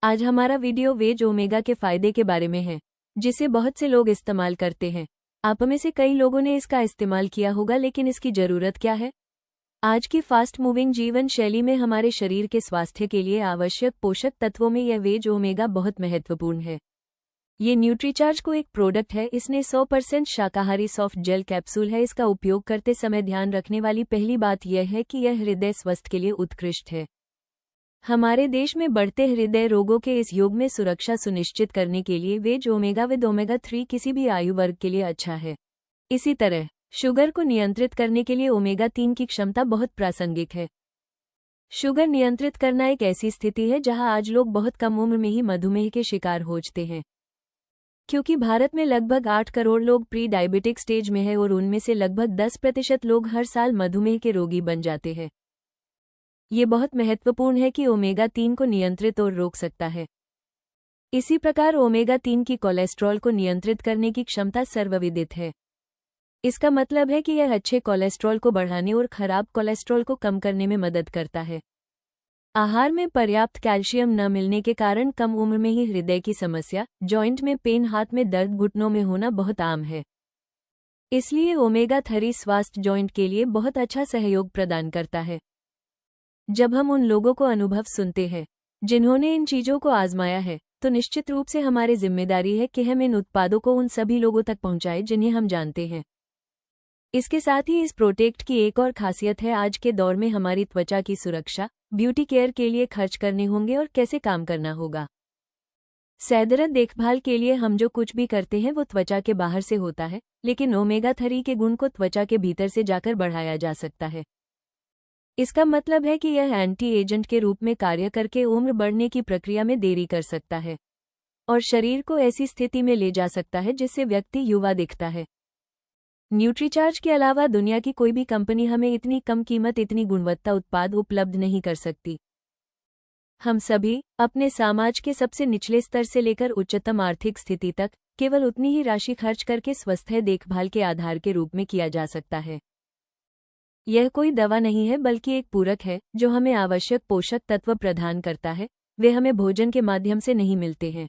आज हमारा video veg omega के फायदे के बारे में है, जिसे बहुत से लोग इस्तेमाल करते हैं। आप में से कई लोगों ने इसका इस्तेमाल किया होगा, लेकिन इसकी जरूरत क्या है? आज की फास्ट मूविंग जीवन शैली में हमारे शरीर के स्वास्थ्य के लिए आवश्यक पोषक तत्वों में यह वेज ओमेगा बहुत महत्वपूर्ण है। ये न्यूट्रीचार्ज को एक प्रोडक्ट है। इसने 100% शाकाहारी सॉफ्ट जेल कैप्सूल है। इसका उपयोग करते समय ध्यान रखने वाली पहली बात यह है कि यह हृदय स्वास्थ्य के लिए उत्कृष्ट है। हमारे देश में बढ़ते हृदय रोगों के इस युग में सुरक्षा सुनिश्चित करने के लिए वेज ओमेगा विद ओमेगा 3 किसी भी आयु वर्ग के लिए अच्छा है। इसी तरह शुगर को नियंत्रित करने के लिए ओमेगा 3 की क्षमता बहुत प्रासंगिक है। शुगर नियंत्रित करना एक ऐसी स्थिति है जहां आज लोग बहुत कम उम्र में ही मधुमेह के शिकार होते हैं। क्योंकि भारत में लगभग 8 करोड़ लोग प्री डायबिटिक स्टेज में है और उनमें से लगभग 10% लोग हर साल मधुमेह के रोगी बन जाते हैं। ये बहुत महत्वपूर्ण है कि ओमेगा 3 को नियंत्रित और रोक सकता है। इसी प्रकार ओमेगा 3 की कोलेस्ट्रॉल को नियंत्रित करने की क्षमता सर्वविदित है। इसका मतलब है कि यह अच्छे कोलेस्ट्रॉल को बढ़ाने और खराब कोलेस्ट्रॉल को कम करने में मदद करता है। आहार में पर्याप्त कैल्शियम न मिलने के कारण कम उम्र में ही हृदय की समस्या, जॉइंट में पेन, हाथ में दर्द, घुटनों में होना बहुत आम है। इसलिए ओमेगा 3 स्वास्थ्य जॉइंट के लिए बहुत अच्छा सहयोग प्रदान करता है। जब हम उन लोगों को अनुभव सुनते हैं जिन्होंने इन चीजों को आजमाया है, तो निश्चित रूप से हमारी जिम्मेदारी है कि हम इन उत्पादों को उन सभी लोगों तक पहुंचाएं जिन्हें हम जानते हैं। इसके साथ ही इस प्रोडक्ट की एक और खासियत है, आज के दौर में हमारी त्वचा की सुरक्षा, ब्यूटी केयर के लिए खर्च करने होंगे और कैसे काम करना होगा। सेहतमंद देखभाल के लिए हम जो कुछ भी करते हैं वो त्वचा के बाहर से होता है, लेकिन ओमेगा 3 के गुण को त्वचा के भीतर से जाकर बढ़ाया जा सकता है। इसका मतलब है कि यह एंटी एजेंट के रूप में कार्य करके उम्र बढ़ने की प्रक्रिया में देरी कर सकता है और शरीर को ऐसी स्थिति में ले जा सकता है जिससे व्यक्ति युवा दिखता है। न्यूट्रीचार्ज के अलावा दुनिया की कोई भी कंपनी हमें इतनी कम कीमत, इतनी गुणवत्ता उत्पाद उपलब्ध नहीं कर सकती। हम सभी अपने समाज के सबसे निचले स्तर से लेकर उच्चतम आर्थिक स्थिति तक केवल उतनी ही राशि खर्च करके स्वास्थ्य देखभाल के आधार के रूप में किया जा सकता है। यह कोई दवा नहीं है, बल्कि एक पूरक है जो हमें आवश्यक पोषक तत्व प्रदान करता है। वे हमें भोजन के माध्यम से नहीं मिलते हैं।